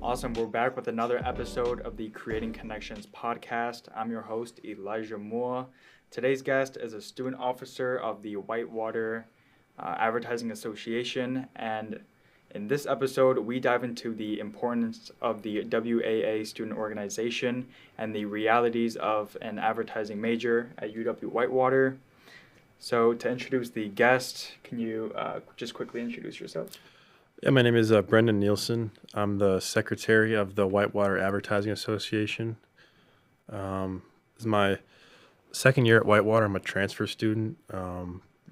Awesome. We're back with another episode of the Creating Connections podcast. I'm your host, Elijah Moore. Today's guest is a student officer of the Whitewater Advertising Association. And in this episode, we dive into the importance of the WAA student organization and the realities of an advertising major at UW-Whitewater. So to introduce the guest, can you just quickly introduce yourself? Yeah, my name is Brenden Nielsen. I'm the secretary of the Whitewater Advertising Association. This is my second year at Whitewater. I'm a transfer student,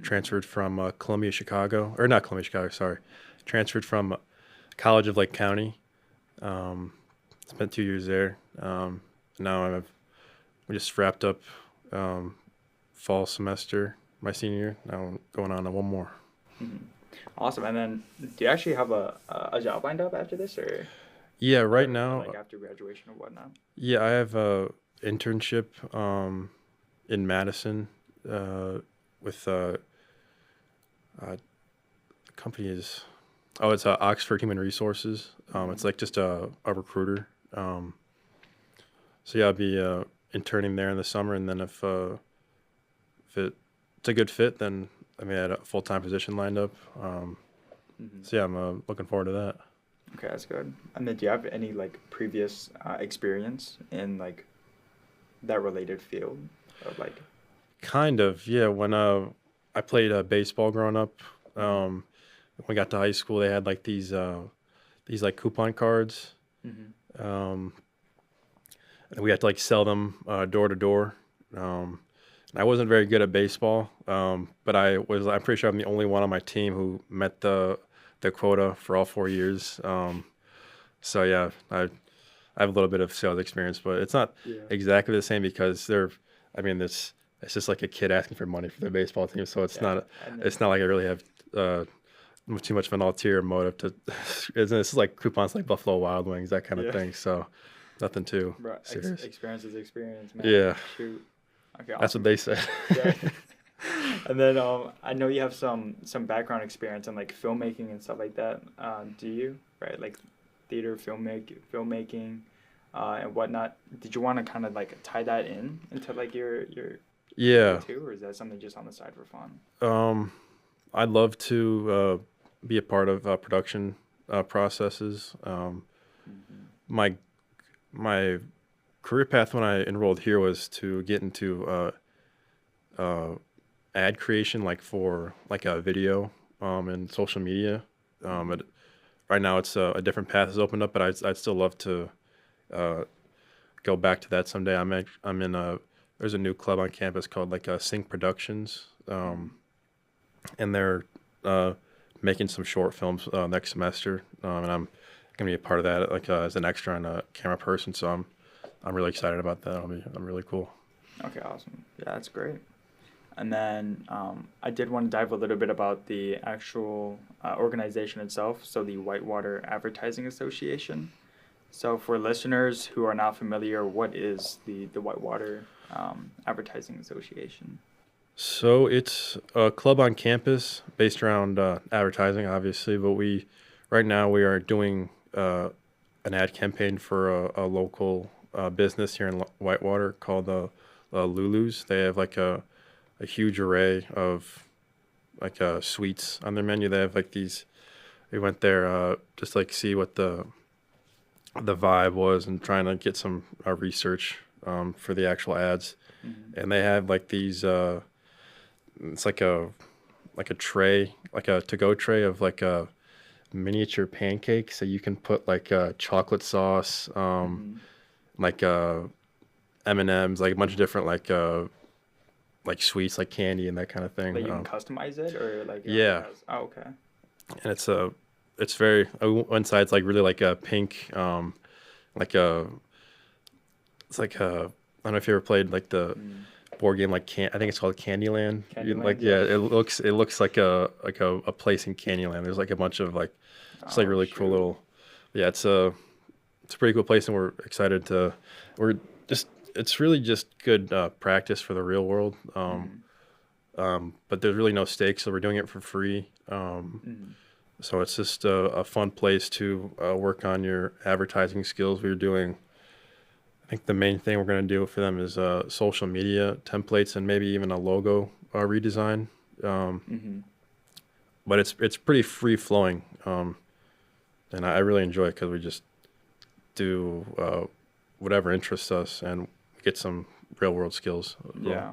transferred from Columbia, Chicago, or not Columbia, Chicago, sorry. Transferred from College of Lake County. Spent 2 years there. Now we just wrapped up fall semester, my senior year. Now I'm going on to one more. Mm-hmm. Awesome. And then do you actually have a job lined up after this, or? Yeah, right now. Like after graduation or whatnot? Yeah, I have a internship in Madison with company is, it's Oxford Human Resources. It's like just a recruiter. So yeah, I'll be interning there in the summer, and then if it's a good fit, then I had a full-time position lined up. So yeah, I'm looking forward to that. Okay, that's good. And then do you have any previous experience in that related field of Kind of, yeah. When I played baseball growing up, when we got to high school, they had these coupon cards. And we had to sell them door to door. I wasn't very good at baseball, but I'm pretty sure I'm the only one on my team who met the quota for all 4 years. So yeah, I have a little bit of sales experience, but it's not exactly the same because it's just like a kid asking for money for their baseball team. So it's not like I really have too much of an ulterior motive to. This is like coupons like Buffalo Wild Wings, that kind of thing. So nothing too serious. Experience is experience, man. Yeah. Shoot. Okay, that's what they said. Yeah. And then I know you have some background experience in filmmaking and stuff like that. Do you? Right, theater, filmmaking, and whatnot. Did you want to kind of tie that into your too, or is that something just on the side for fun? I'd love to be a part of production processes. My career path when I enrolled here was to get into ad creation, for a video and social media. But right now it's a different path has opened up, but I'd still love to go back to that someday. I'm in there's a new club on campus called Sync Productions, and they're making some short films next semester, and I'm gonna be a part of that as an extra and a camera person. So I'm really excited about that. I'm really cool. Okay, awesome. Yeah, that's great. And then I did want to dive a little bit about the actual organization itself, so the Whitewater Advertising Association. So for listeners who are not familiar, what is the Whitewater Advertising Association? So it's a club on campus based around advertising, obviously, but right now we are doing an ad campaign for a local business here in Whitewater called Lulu's. They have a huge array of sweets on their menu. They have these. We went there just see what the vibe was and trying to get some research for the actual ads. And they have these. It's like a tray, a to-go tray of a miniature pancake. So you can put chocolate sauce, M&Ms, a bunch of different sweets, candy and that kind of thing. You can customize it, or yeah. Oh, okay. And it's very one side's really a pink, it's I don't know if you ever played the board game I think it's called Candyland. It looks like a place in Candyland. There's a bunch of really cool little. Yeah, it's a pretty cool place, and we're excited to. It's really just good practice for the real world. But there's really no stakes, so we're doing it for free. So it's just a fun place to work on your advertising skills. We're doing, I think the main thing we're going to do for them is social media templates and maybe even a logo redesign. Mm-hmm. But it's pretty free flowing, and I really enjoy it because we just do whatever interests us and get some real world skills. Yeah.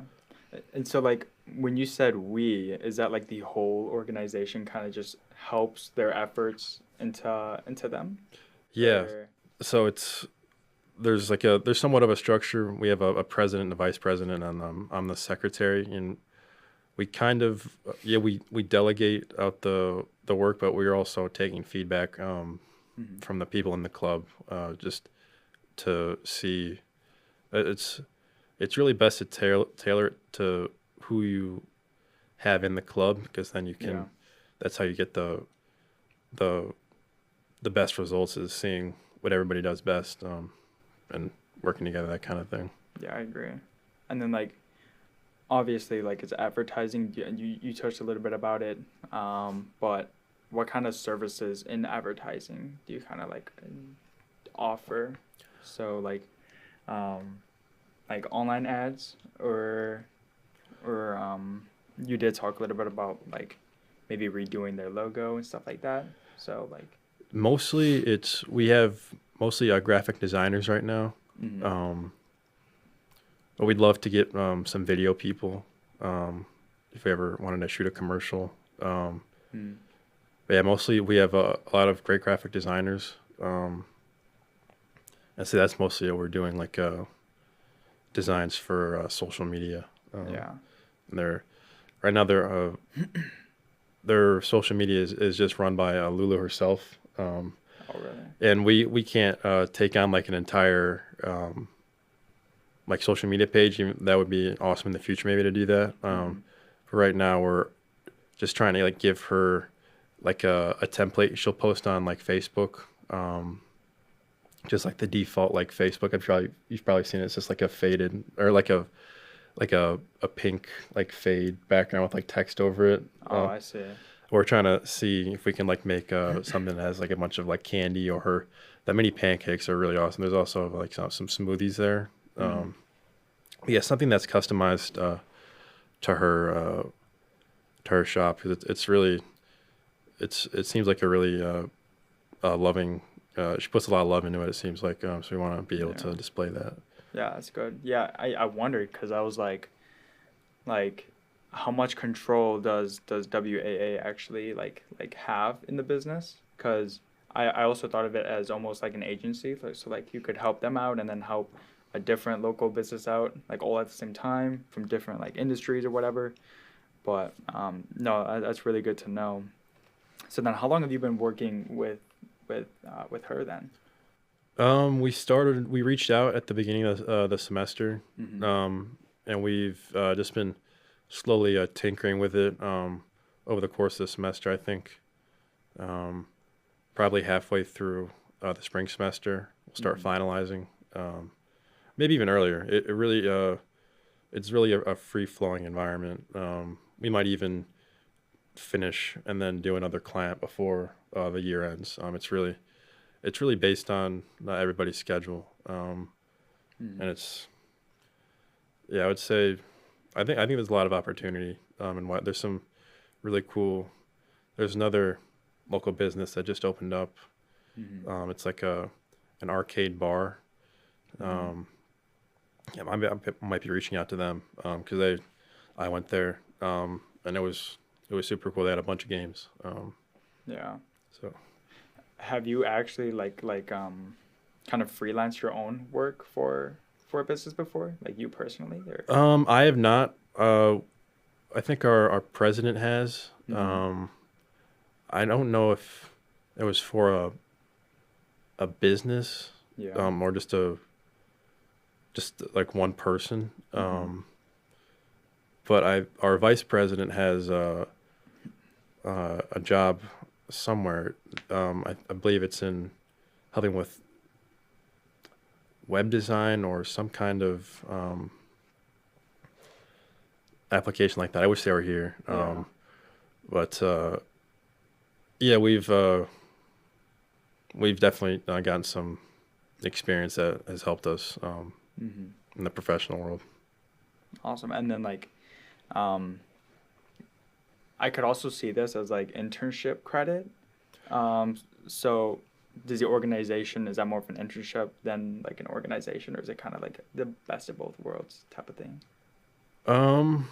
And so like when you said we, is that like the whole organization kind of just helps their efforts into them? Yeah. Or- So there's somewhat of a structure. We have a president and a vice president, and I'm the secretary, and we kind of we delegate out the work, but we're also taking feedback Mhm. from the people in the club, just to see. It's really best to tailor it to who you have in the club, because then you can. Yeah. That's how you get the the best results, is seeing what everybody does best, and working together, that kind of thing. Yeah, I agree. And then like obviously like it's advertising and you touched a little bit about it. But what kind of services in advertising do you kind of like offer? So like online ads or you did talk a little bit about like maybe redoing their logo and stuff like that. So like Mostly, we have mostly graphic designers right now. mhm. But we'd love to get some video people, if we ever wanted to shoot a commercial. Mm. But yeah, mostly we have a lot of great graphic designers. And so that's mostly what we're doing, like designs for social media. Yeah. And right now their social media is just run by Lulu herself. Oh really? And we can't take on like an entire like social media page. That would be awesome in the future, maybe, to do that. Mhm. But right now we're just trying to like give her like a template she'll post on like Facebook, just like the default like Facebook. You've probably seen it. It's just like a faded, or like a pink like fade background with like text over it. Oh, I see. We're trying to see if we can like make something that has like a bunch of like candy, or that mini pancakes are really awesome. There's also like some smoothies there. Mhm. Yeah, something that's customized to her shop, because it's really it seems like a really loving. She puts a lot of love into it. It seems like, so we want to be able to Yeah. display that. Yeah, that's good. Yeah, I wondered because I was like, how much control does WAA actually like have in the business? Because I also thought of it as almost like an agency, like so like you could help them out and then help a different local business out, like all at the same time from different like industries or whatever. But no, that's really good to know. So then, how long have you been working with her then? We reached out at the beginning of the semester, Mm-hmm. and we've just been slowly tinkering with it over the course of the semester. I think probably halfway through the spring semester, we'll start Mm-hmm. finalizing. Maybe even earlier. It really it's really a free flowing environment. We might even finish and then do another client before the year ends. It's really based on everybody's schedule, Mm-hmm. and I would say, I think there's a lot of opportunity, and what there's some really cool. There's another local business that just opened up. Mm-hmm. It's like an arcade bar. Mm-hmm. Yeah, I might be reaching out to them, because I went there, and it was super cool. They had a bunch of games. Yeah. So Have you actually kind of freelanced your own work for a business before, like you personally, or? I have not. I think our president has. Mm-hmm. I don't know if it was for a business, Yeah. or just like one person. Mm-hmm. But our vice president has a job somewhere. I believe it's in helping with web design or some kind of application like that. I wish they were here. Yeah. But Yeah, we've definitely gotten some experience that has helped us in the professional world. Awesome. And then like, um, I could also see this as like internship credit. So does the organization, is that more of an internship than like an organization, or is it kind of like the best of both worlds type of thing? Um,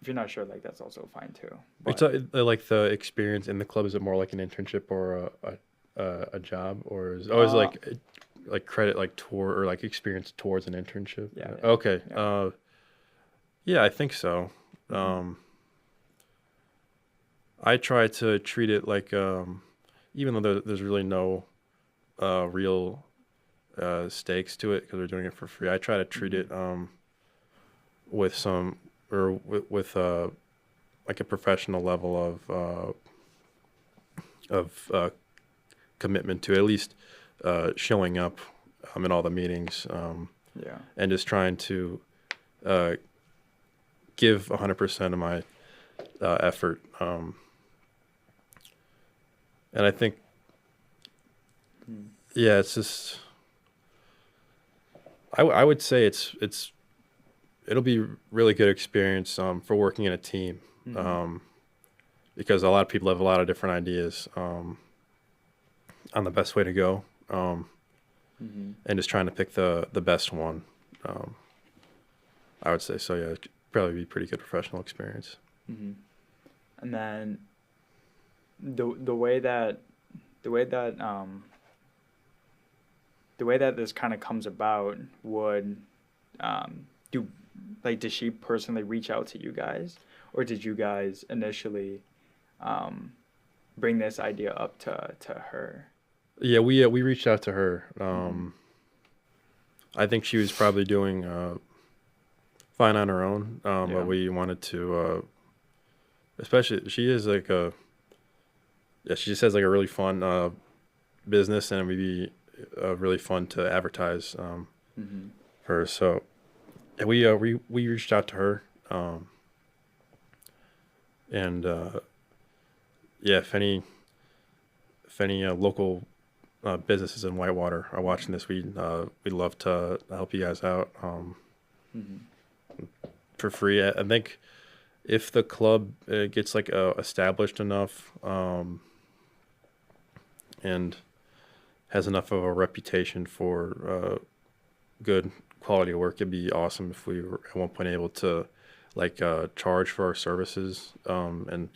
If you're not sure, like that's also fine too. it's But like the experience in the club. Is it more like an internship or a job, or is uh, like credit like tour or like experience towards an internship? yeah, yeah, Okay. yeah. Yeah, I think so. Mm-hmm. I try to treat it like even though there's really no real stakes to it because we're doing it for free. I try to treat it Mm-hmm. with some or with like a professional level of commitment to at least showing up in all the meetings Yeah. and just trying to uh, give 100% of my effort. And I think, Mm. yeah, it's just I would say it'll be really good experience for working in a team Mm-hmm. um, because a lot of people have a lot of different ideas on the best way to go Mm-hmm. and just trying to pick the best one. Um, I would say so. Yeah, it could probably be pretty good professional experience. Mm-hmm. And then the way that the way that the way that this kind of comes about would do like did she personally reach out to you guys, or did you guys initially um, bring this idea up to her? Yeah, we reached out to her. Mm-hmm. I think she was probably doing fine on her own, but Yeah. we wanted to, especially she is like a yeah, she just has like a really fun business, and it would be really fun to advertise Mm-hmm. her. So yeah, we reached out to her, and yeah, if any local businesses in Whitewater are watching this, we'd love to help you guys out Mm-hmm. for free. I think if the club gets like established enough and has enough of a reputation for good quality work, it'd be awesome if we were at one point able to like charge for our services and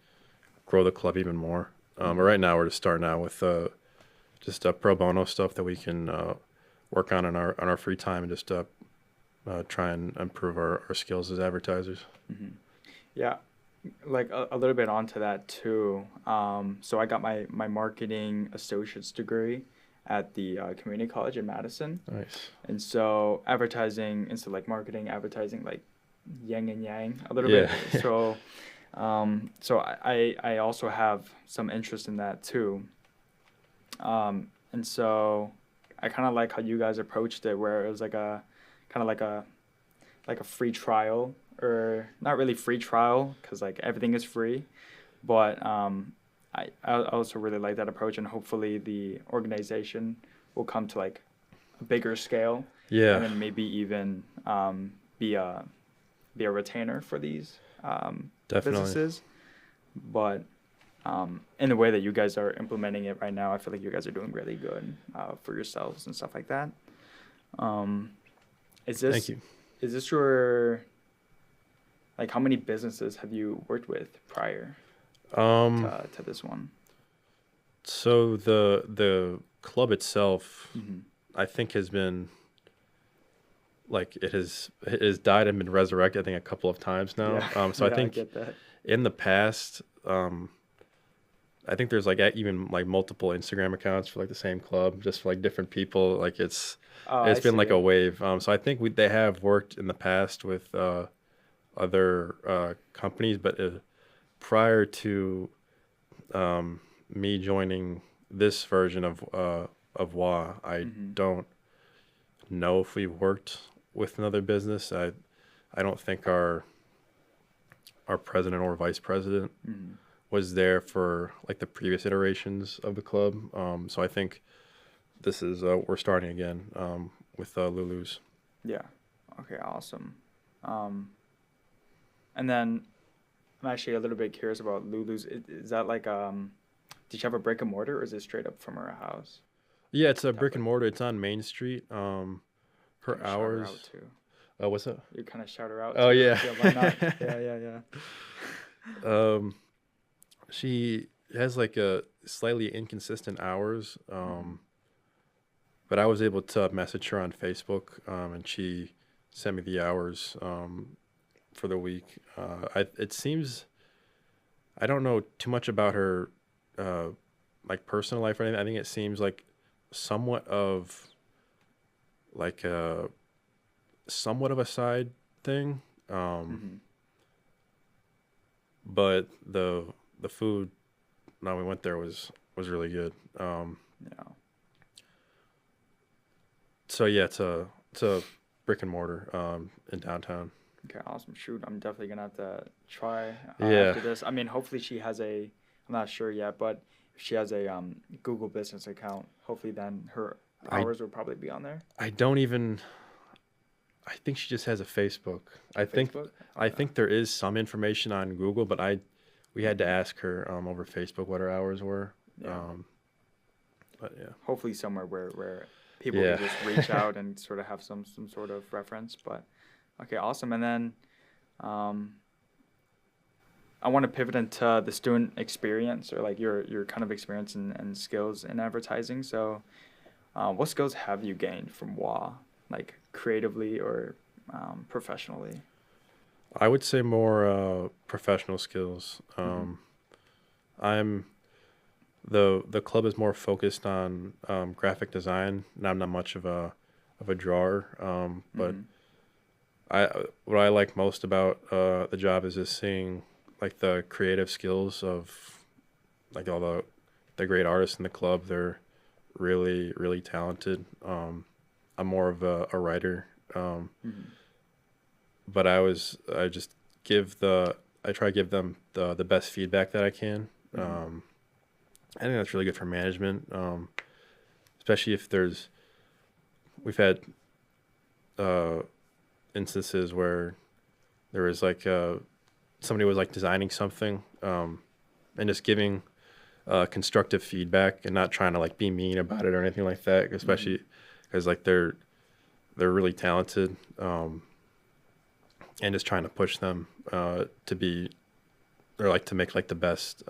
grow the club even more. But Mm-hmm. right now we're just starting out with just pro bono stuff that we can work on our free time and just try and improve our skills as advertisers. Mm-hmm. Yeah, like a little bit onto that too. So I got my marketing associate's degree at the community college in Madison, Nice. and so advertising instead like marketing, advertising like yin and yang a little bit. Yeah. So I also have some interest in that too. And so I kind of like how you guys approached it, where it was like a kind of like a free trial, or not really free trial because like everything is free, but I also really like that approach, and hopefully the organization will come to like a bigger scale, and Yeah, then maybe even be a be a retainer for these definitely. businesses. But in the way that you guys are implementing it right now, I feel like you guys are doing really good for yourselves and stuff like that. Um, is Thank this you. is this your like how many businesses have you worked with prior Um, to this one? so the club itself, Mm-hmm. I think, has been like it has died and been resurrected, I think, a couple of times now. Yeah, So I yeah, I think get that. in the past, I think there's like even like multiple Instagram accounts for like the same club, just for like different people. Like Oh, I it's been like see. a wave. So I think they have worked in the past with other companies, but prior to me joining this version of WA, I Mm-hmm. don't know if we've worked with another business. I don't think our president or vice president Mm-hmm. was there for like the previous iterations of the club. So I think this is we're starting again with Lulu's. Yeah. Okay. Awesome. And then I'm actually a little bit curious about Lulu's. Is that like did you have a brick and mortar, or is it straight up from her house? Yeah, it's a brick and Tablet. mortar. It's on Main Street. Her Kind of shout her out hours. too. What's that? You kind of shout her out Oh too. yeah. Yeah. Why not? Yeah. Yeah. Yeah. um, she has like a slightly inconsistent hours. Mm-hmm. But I was able to message her on Facebook, and she sent me the hours for the week. It seems I don't know too much about her like personal life or anything. I think it seems like somewhat of like a somewhat of a side thing. Mm-hmm. But the food now we went there was really good. Yeah. So yeah, it's a brick and mortar in downtown. Okay, awesome. Shoot, I'm definitely gonna have to try Yeah, after this. I mean, hopefully she has a. I'm not sure yet, but if she has a Google Business account, hopefully then her I hours will probably be on there. I don't even. I think she just has a Facebook. Facebook. I Okay. think there is some information on Google, but we had to ask her over Facebook what her hours were. Yeah. But yeah, Hopefully somewhere where people yeah. can just reach out and sort of have some sort of reference. But okay, awesome. And then um, I want to pivot into the student experience, or like your kind of experience and skills in advertising. So, what skills have you gained from WA, like creatively or professionally? I would say more professional skills. Mm-hmm. I'm the club is more focused on graphic design, and I'm not much of a drawer. But Mm-hmm. I what I like most about the job is just seeing like the creative skills of like all the great artists in the club. They're really talented. I'm more of a writer, Mm-hmm. but I just I try to give them the best feedback that I can. Mm-hmm. I think that's really good for management, especially if we've had uh, instances where there was like somebody was like designing something and just giving constructive feedback and not trying to like be mean about it or anything like that, Mm-hmm. especially because like they're really talented, and just trying to push them to be or like to make like the best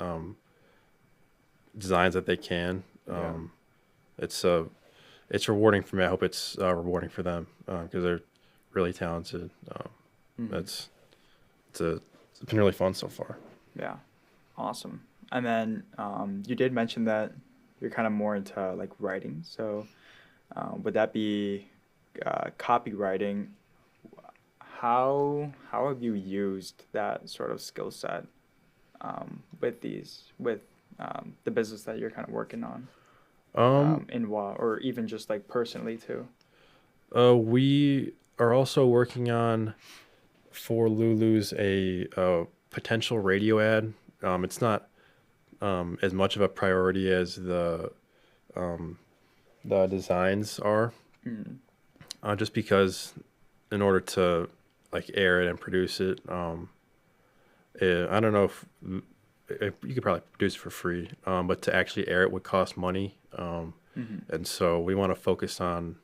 designs that they can. Yeah. It's it's rewarding for me. I hope it's rewarding for them because they're really talented. Mm-hmm. It's it's been really fun so far. Yeah. Awesome. And then you did mention that you're kind of more into like writing. So would that be copywriting? How have you used that sort of skill set with the business that you're kind of working on in WA, or even just like personally too? We are also working on for Lulu's a potential radio ad. It's not as much of a priority as the designs are, Mm. just because in order to like air it and produce it, I don't know if you could probably produce it for free, but to actually air it would cost money, Mm-hmm. and so we want to focus on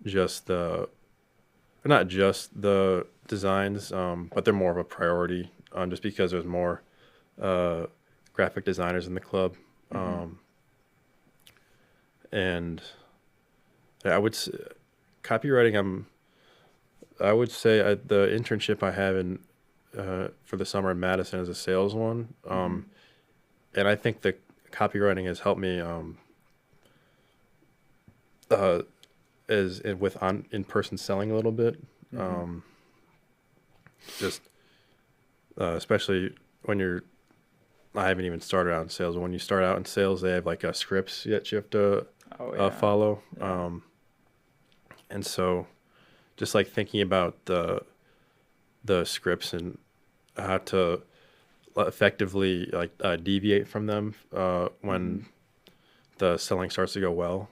just not just the designs, but they're more of a priority, just because there's more graphic designers in the club, Mm-hmm. and yeah, copywriting. I would say the internship I have in for the summer in Madison is a sales one, Mm-hmm. and I think the copywriting has helped me uh, with on in person selling a little bit. Mm-hmm. Um, just especially when I haven't even started out in sales. When you start out in sales, they have like scripts that you have to Oh yeah. follow, Yeah. and so just like thinking about the scripts and how to effectively like deviate from them when the selling starts to go well.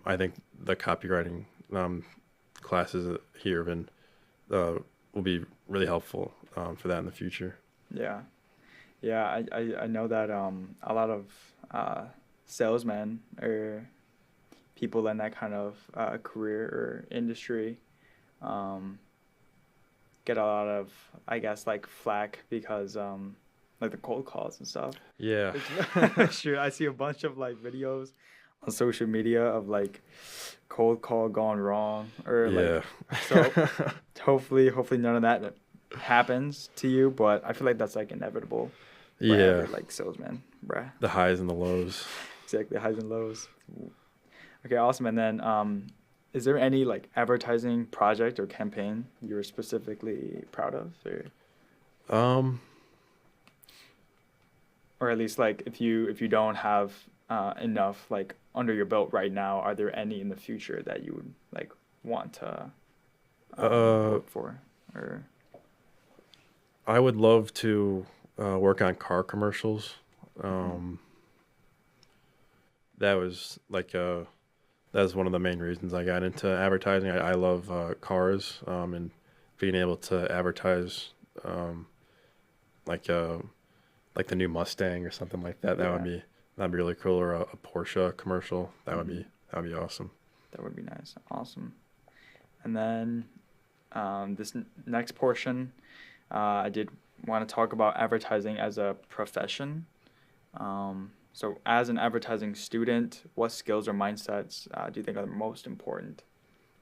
I think the copywriting classes here have been will be really helpful for that in the future. Yeah. Yeah, I know that a lot of salesmen or people in that kind of career or industry get a lot of, I guess, like flack because like the cold calls and stuff. Yeah. Sure, I see a bunch of like videos on social media of like cold call gone wrong or Yeah. like so hopefully none of that happens to you, but I feel like that's like inevitable for Yeah. every like salesman, bruh. The highs and the lows. Exactly, highs and lows. Okay, awesome. And then is there any like advertising project or campaign you're specifically proud of, or at least like if you don't have enough like under your belt right now, are there any in the future that you would like want to work for? Or I would love to work on car commercials. That was like that was one of the main reasons I got into advertising. I love cars and being able to advertise like the new Mustang or something like that. That'd be really cool. Or a Porsche commercial. That would be awesome. That would be nice. Awesome. And then this next portion, I did want to talk about advertising as a profession. So as an advertising student, what skills or mindsets do you think are the most important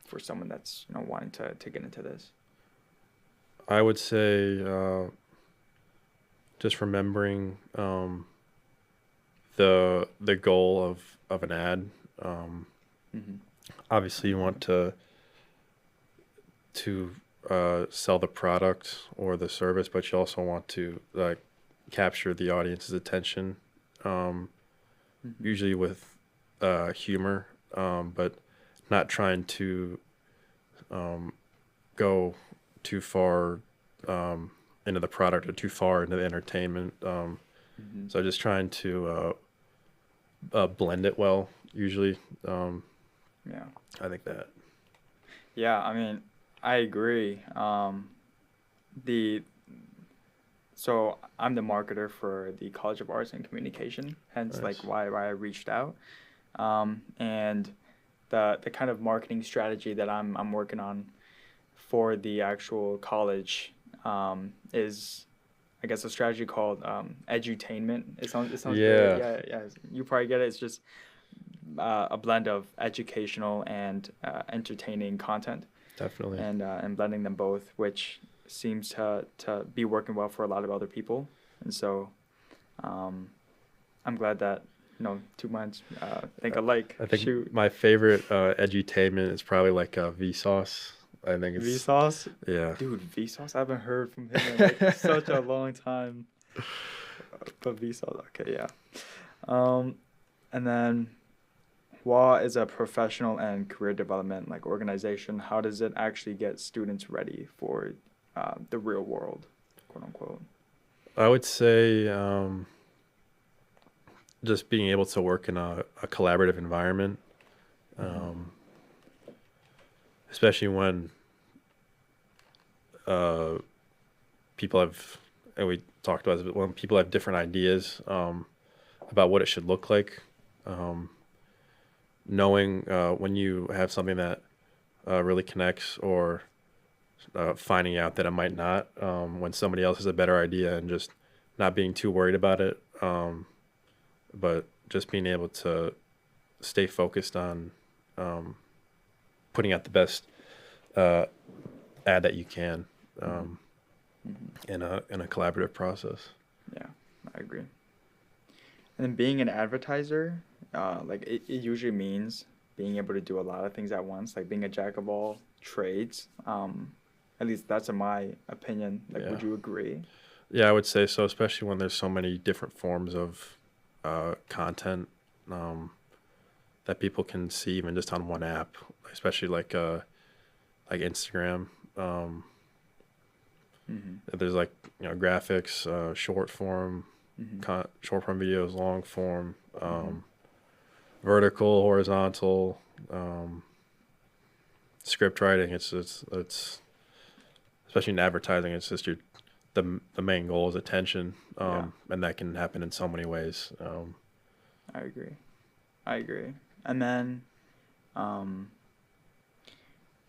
for someone that's wanting to get into this? I would say just remembering the goal of an ad. Obviously, you want to sell the product or the service, but you also want to like capture the audience's attention. Usually with humor, but not trying to go too far into the product or too far into the entertainment. So just trying to blend it well, usually. Yeah. I think that. Yeah, I mean, I agree. So I'm the marketer for the College of Arts and Communication, hence Nice. like why I reached out. And the kind of marketing strategy that I'm working on for the actual college is, I guess, a strategy called edutainment. It sounds Yeah. good. Yeah. You probably get it. It's just a blend of educational and entertaining content. Definitely. And blending them both, which seems to be working well for a lot of other people. And so I'm glad that two minds think alike. I think my favorite edutainment is probably like Vsauce. I think it's Vsauce? Yeah. Dude, Vsauce, I haven't heard from him in like such a long time. But Vsauce, okay, yeah. And then WHA is a professional and career development like organization. How does it actually get students ready for the real world, quote unquote? I would say just being able to work in a collaborative environment, especially when people have, and we talked about this, when people have different ideas about what it should look like. Knowing when you have something that really connects, or finding out that it might not, when somebody else has a better idea, and just not being too worried about it, but just being able to stay focused on putting out the best ad that you can in a collaborative process. Yeah, I agree. And then being an advertiser, like it usually means being able to do a lot of things at once, like being a jack of all trades. At least that's in my opinion. Like, would you agree? Yeah, I would say so, especially when there's so many different forms of content that people can see even just on one app, especially like Instagram. There's like, graphics, short form, short form videos, long form, vertical, horizontal, script writing. It's especially in advertising. It's just the main goal is attention, and that can happen in so many ways. I agree. And then,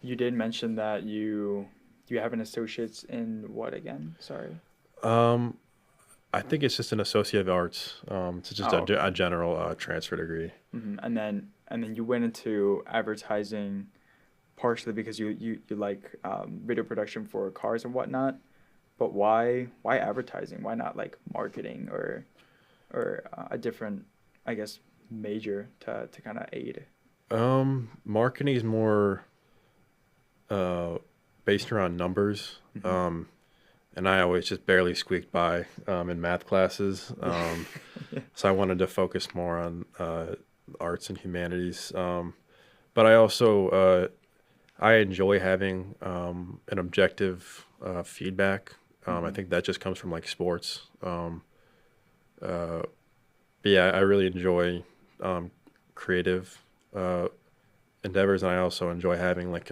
you did mention that you have an associate's in what again? Sorry. I think it's just an Associate of Arts. It's just a general transfer degree. And then you went into advertising partially because you like video production for cars and whatnot. But why advertising? Why not like marketing or a different, I guess, major to kind of aid? Marketing is more based around numbers. And I always just barely squeaked by in math classes. So I wanted to focus more on arts and humanities. But I also I enjoy having an objective feedback. I think that just comes from like sports. But yeah, I really enjoy creative endeavors, and I also enjoy having like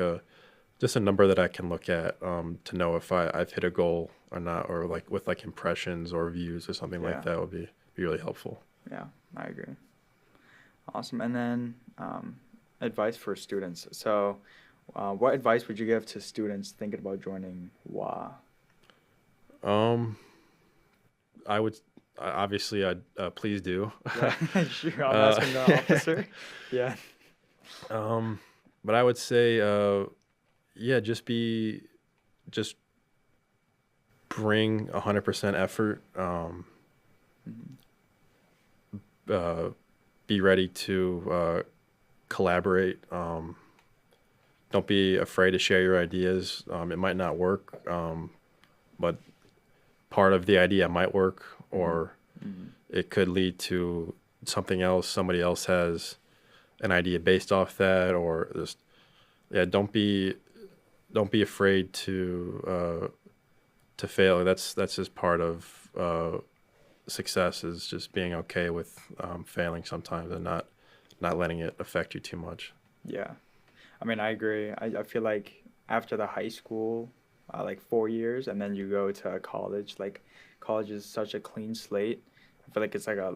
just a number that I can look at to know if I've hit a goal or not, or like with like impressions or views or something like that would be really helpful. Yeah, I agree. Awesome. And then advice for students. So what advice would you give to students thinking about joining WA? I would obviously I'd please do. Yeah, sure. I'm asking the officer. Yeah. But I would say just bring 100% effort. Be ready to collaborate. Don't be afraid to share your ideas. It might not work, but part of the idea might work, or it could lead to something else. Somebody else has an idea based off that, or just don't be afraid to fail. That's just part of success, is just being okay with failing sometimes and not letting it affect you too much. Yeah, I mean, I agree. I feel like after the high school, like 4 years, and then you go to college. Like college is such a clean slate. I feel like it's like a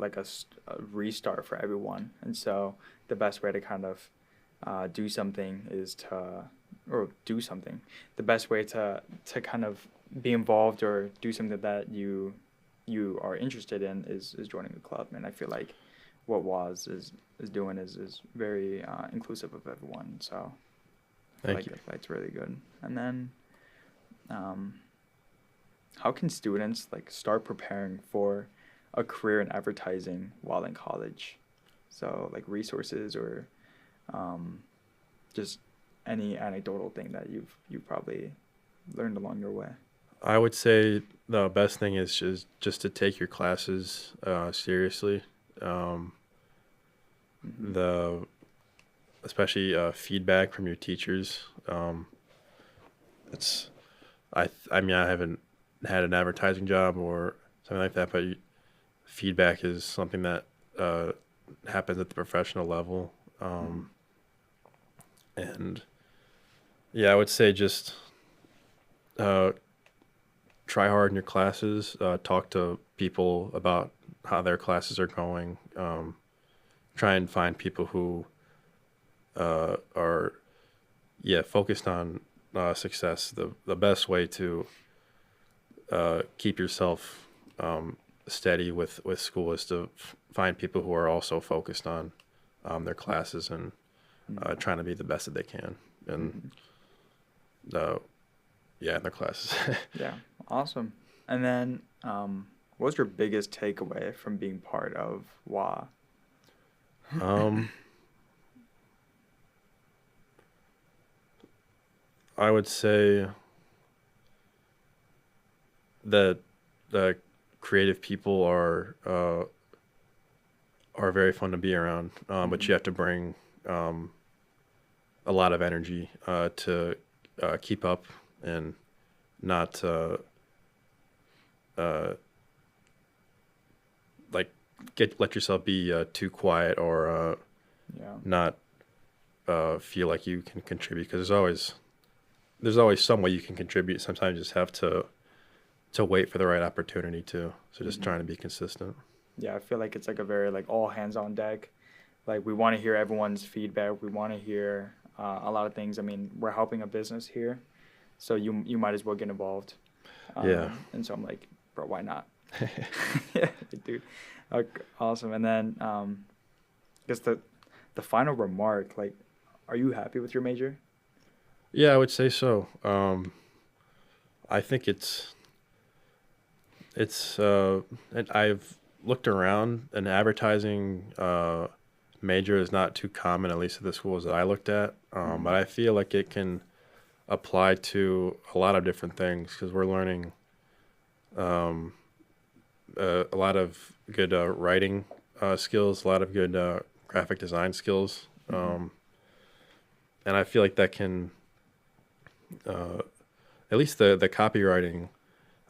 restart for everyone, and so the best way to kind of do something is the best way to kind of be involved or do something that you are interested in is joining a club. And I feel like what WAS is doing is very inclusive of everyone. So I feel like that's really good. And then how can students like start preparing for a career in advertising while in college? So like resources or just any anecdotal thing that you've probably learned along your way. I would say the best thing is just to take your classes seriously. Especially feedback from your teachers. I mean, I haven't had an advertising job or something like that, but feedback is something that happens at the professional level. And yeah, I would say just try hard in your classes, talk to people about how their classes are going, try and find people who are focused on success. The best way to keep yourself steady with school is to find people who are also focused on their classes and trying to be the best that they can in their classes. Yeah, awesome. And then what was your biggest takeaway from being part of WA? I would say that the creative people are very fun to be around, but you have to bring a lot of energy to keep up and not like let yourself be too quiet or not feel like you can contribute, because there's always some way you can contribute. Sometimes you just have to wait for the right opportunity too. So just trying to be consistent. Yeah, I feel like it's like a very like all hands on deck. Like we want to hear everyone's feedback. We want to hear a lot of things. I mean, we're helping a business here, so you might as well get involved. And so I'm like, bro, why not? Yeah, dude. Okay, awesome. And then I guess the final remark, like, are you happy with your major? Yeah, I would say so. I think and I've looked around, an advertising major is not too common, at least at the schools that I looked at. But I feel like it can apply to a lot of different things, because we're learning a lot of good writing skills, a lot of good graphic design skills. And I feel like that can, at least the copywriting,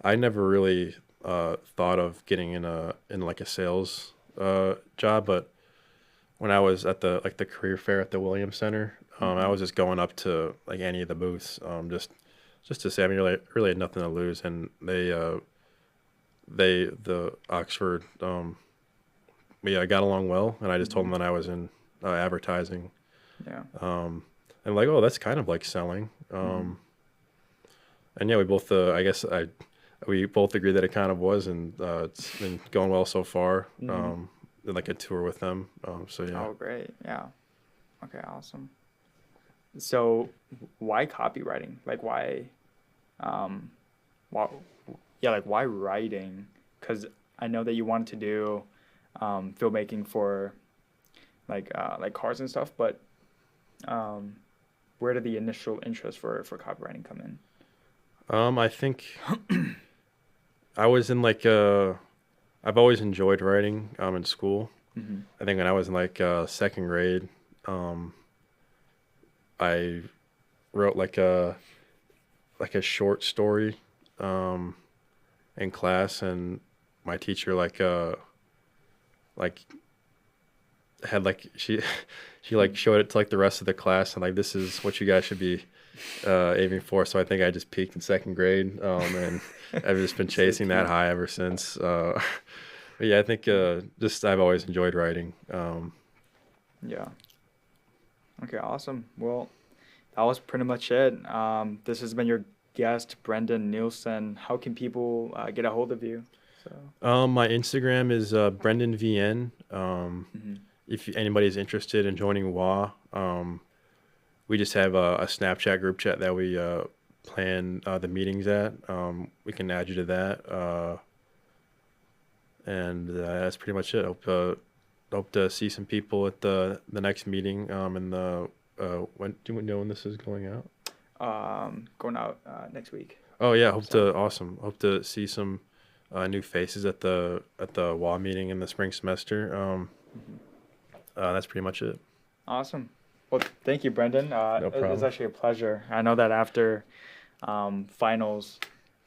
I never really thought of getting in like a sales job, but when I was at the career fair at the Williams Center, I was just going up to like any of the booths, just to say, I mean, really had nothing to lose, and the Oxford, got along well, and I just told them that I was in advertising, and like, oh, that's kind of like selling, and yeah, we both, we both agreed that it kind of was, and it's been going well so far. Did like a tour with them. So yeah. Oh, great. Yeah. Okay, awesome. So why copywriting? Like why why writing? Because I know that you wanted to do filmmaking for like cars and stuff, but where did the initial interest for copywriting come in? I think I was in like I've always enjoyed writing in school. I think when I was in like second grade, I wrote like a short story in class, and my teacher had like she like showed it to like the rest of the class, and like, this is what you guys should be aiming for. So I think I just peaked in second grade, and I've just been chasing that high ever since. But yeah, I think I've always enjoyed writing. Yeah. Okay, awesome. Well, that was pretty much it. This has been your guest, Brenden Nielsen. How can people get a hold of you? My Instagram is BrendenVN. If anybody's interested in joining WA, we just have a Snapchat group chat that we plan the meetings at. We can add you to that. And that's pretty much it. Hope to see some people at the next meeting. When do you know when this is going out? Going out next week. Oh yeah, hope to see some new faces at the WA meeting in the spring semester. That's pretty much it. Awesome. Well, thank you, Brenden. No problem. It was actually a pleasure. I know that after finals,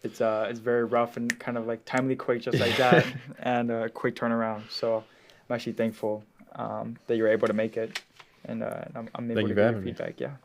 it's very rough and kind of like timely quick, just like that, and a quick turnaround. So I'm actually thankful that you were able to make it, and I'm able to get your feedback. Yeah.